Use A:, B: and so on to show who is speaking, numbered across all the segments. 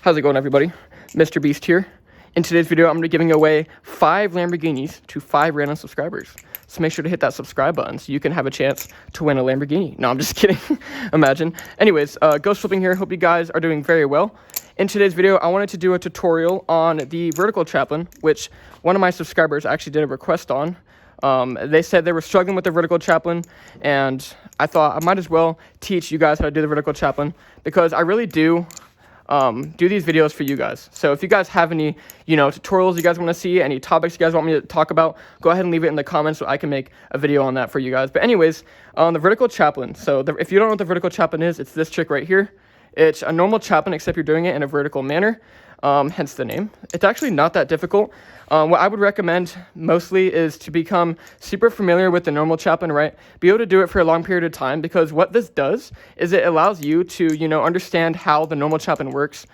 A: How's it going, everybody? Mr. Beast here. In today's video, I'm going to be giving away 5 Lamborghinis to 5 random subscribers. So make sure to hit that subscribe button so you can have a chance to win a Lamborghini. No, I'm just kidding. Imagine. Anyways, Ghost Flipping here. Hope you guys are doing very well. In today's video, I wanted to do a tutorial on the vertical Chaplain, which one of my subscribers actually did a request on. They said they were struggling with the vertical Chaplain, and I thought I might as well teach you guys how to do the vertical Chaplain, because I really do these videos for you guys. So if you guys have any, tutorials you guys want to see, any topics you guys want me to talk about, go ahead and leave it in the comments so I can make a video on that for you guys. But anyways, the vertical Chaplain. So if you don't know what the vertical Chaplain is, it's this trick right here. It's a normal Chaplain, except you're doing it in a vertical manner, hence the name. It's actually not that difficult. What I would recommend mostly is to become super familiar with the normal Chaplain, right? Be able to do it for a long period of time, because what this does is it allows you to, understand how the normal Chaplain works.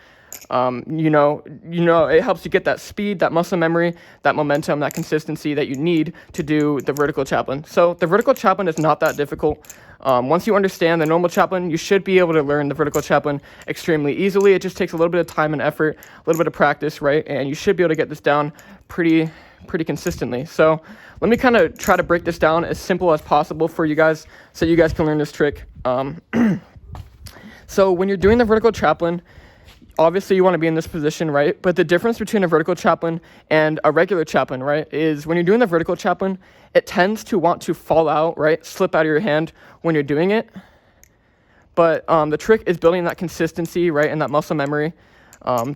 A: It helps you get that speed, that muscle memory, that momentum, that consistency that you need to do the vertical Chaplain. So the vertical Chaplain is not that difficult. Once you understand the normal Chaplain, you should be able to learn the vertical Chaplain extremely easily. It just takes a little bit of time and effort, a little bit of practice, right? And you should be able to get this down pretty consistently. So let me kind of try to break this down as simple as possible for you guys so you guys can learn this trick. So when you're doing the vertical Chaplain, obviously you want to be in this position, right? But the difference between a vertical Chaplain and a regular Chaplain, right, is when you're doing the vertical Chaplain, it tends to want to fall out, right, slip out of your hand when you're doing it. But the trick is building that consistency, right, and that muscle memory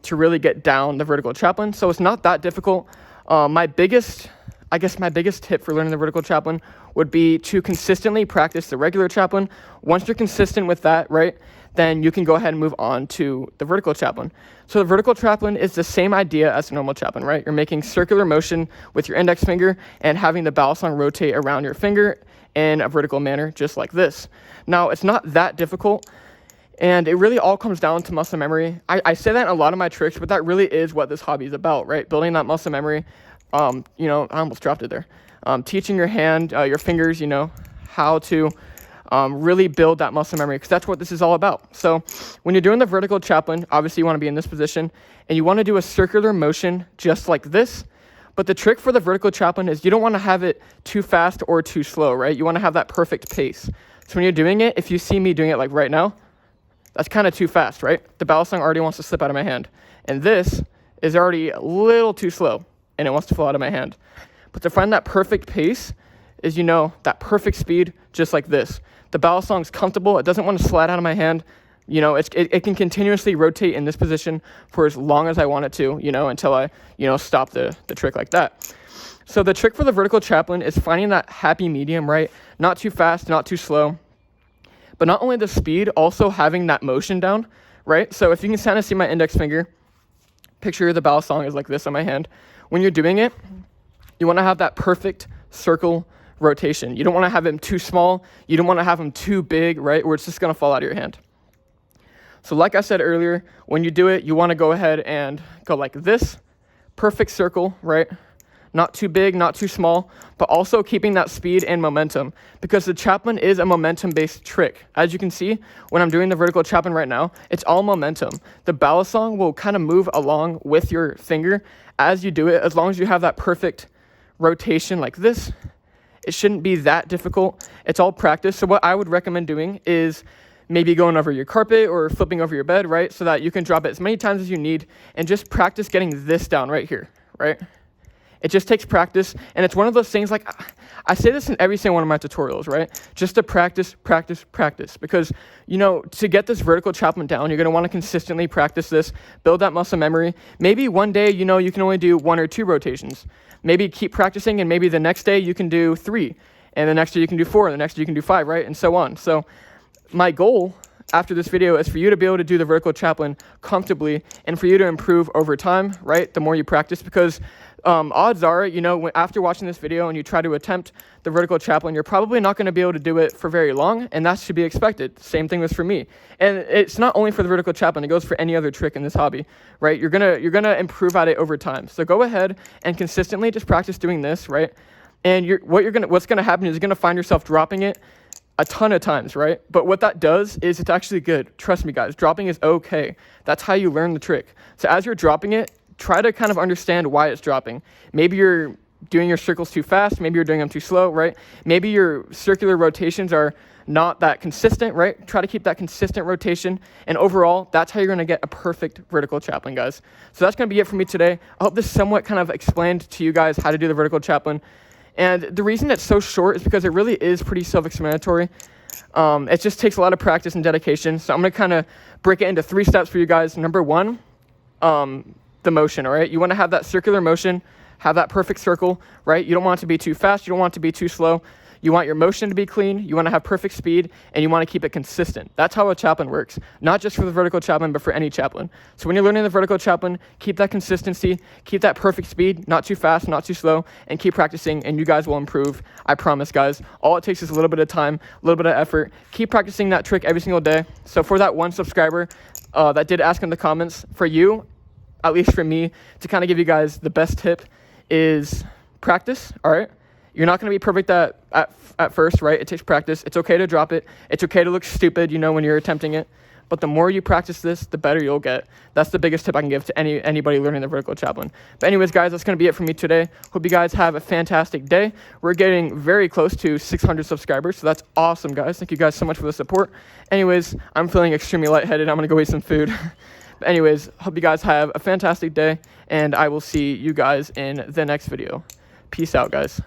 A: to really get down the vertical Chaplain. So it's not that difficult. My biggest tip for learning the vertical Chaplain would be to consistently practice the regular Chaplain. Once you're consistent with that, right, then you can go ahead and move on to the vertical Chaplain. So the vertical Chaplain is the same idea as the normal Chaplain, right? You're making circular motion with your index finger and having the Balisong rotate around your finger in a vertical manner, just like this. Now, it's not that difficult, and it really all comes down to muscle memory. I say that in a lot of my tricks, but that really is what this hobby is about, right? Building that muscle memory. I almost dropped it there. Teaching your hand, your fingers, how to really build that muscle memory, because that's what this is all about. So when you're doing the vertical Chaplain, obviously you want to be in this position, and you want to do a circular motion just like this. But the trick for the vertical Chaplain is you don't want to have it too fast or too slow, right? You want to have that perfect pace. So when you're doing it, if you see me doing it like right now, that's kind of too fast, right? The Balisong already wants to slip out of my hand. And this is already a little too slow, and it wants to fall out of my hand. But to find that perfect pace is, that perfect speed, just like this. The Balisong's comfortable. It doesn't want to slide out of my hand. It can continuously rotate in this position for as long as I want it to, until I, stop the trick like that. So the trick for the vertical Chaplain is finding that happy medium, right? Not too fast, not too slow. But not only the speed, also having that motion down, right? So if you can kind of see my index finger, picture the Balisong is like this on my hand. When you're doing it, you want to have that perfect circle rotation. You don't want to have them too small. You don't want to have them too big, right? Where it's just going to fall out of your hand. So like I said earlier, when you do it, you want to go ahead and go like this. Perfect circle, right? Not too big, not too small, but also keeping that speed and momentum, because the Chaplain is a momentum-based trick. As you can see, when I'm doing the vertical Chaplain right now, it's all momentum. The Balisong will kind of move along with your finger as you do it, as long as you have that perfect rotation like this. It shouldn't be that difficult. It's all practice. So what I would recommend doing is maybe going over your carpet or flipping over your bed, right? So that you can drop it as many times as you need and just practice getting this down right here, right? It just takes practice, and it's one of those things, like I say this in every single one of my tutorials, right? Just to practice, because, to get this vertical Chaplain down, you're going to want to consistently practice this, build that muscle memory. Maybe one day, you can only do 1 or 2 rotations. Maybe keep practicing, and maybe the next day you can do 3, and the next day you can do 4, and the next day you can do 5, right? And so on. So my goal after this video is for you to be able to do the vertical Chaplain comfortably, and for you to improve over time, right? The more you practice, because odds are, after watching this video and you try to attempt the vertical Chaplain, you're probably not going to be able to do it for very long, and that should be expected. Same thing was for me. And it's not only for the vertical Chaplain, it goes for any other trick in this hobby, right? You're gonna improve at it over time. So go ahead and consistently just practice doing this, right? And what's gonna happen is you're gonna find yourself dropping it a ton of times, right? But what that does is it's actually good. Trust me, guys, dropping is okay. That's how you learn the trick. So as you're dropping it, try to kind of understand why it's dropping. Maybe you're doing your circles too fast. Maybe you're doing them too slow, right? Maybe your circular rotations are not that consistent, right? Try to keep that consistent rotation. And overall, that's how you're going to get a perfect vertical chaplain, guys. So that's going to be it for me today. I hope this somewhat kind of explained to you guys how to do the vertical chaplain. And the reason it's so short is because it really is pretty self-explanatory. It just takes a lot of practice and dedication. So I'm going to kind of break it into 3 steps for you guys. Number 1, the motion, all right? You want to have that circular motion, have that perfect circle, right? You don't want it to be too fast. You don't want it to be too slow. You want your motion to be clean. You want to have perfect speed, and you want to keep it consistent. That's how a chaplain works, not just for the vertical chaplain, but for any chaplain. So when you're learning the vertical chaplain, keep that consistency, keep that perfect speed, not too fast, not too slow, and keep practicing, and you guys will improve. I promise, guys. All it takes is a little bit of time, a little bit of effort. Keep practicing that trick every single day. So for that one subscriber that did ask in the comments, for you, at least for me, to kind of give you guys the best tip is practice, all right? You're not going to be perfect at first, right? It takes practice. It's okay to drop it. It's okay to look stupid, when you're attempting it. But the more you practice this, the better you'll get. That's the biggest tip I can give to anybody learning the vertical chaplain. But anyways, guys, that's going to be it for me today. Hope you guys have a fantastic day. We're getting very close to 600 subscribers, so that's awesome, guys. Thank you guys so much for the support. Anyways, I'm feeling extremely lightheaded. I'm going to go eat some food. But anyways, hope you guys have a fantastic day, and I will see you guys in the next video. Peace out, guys.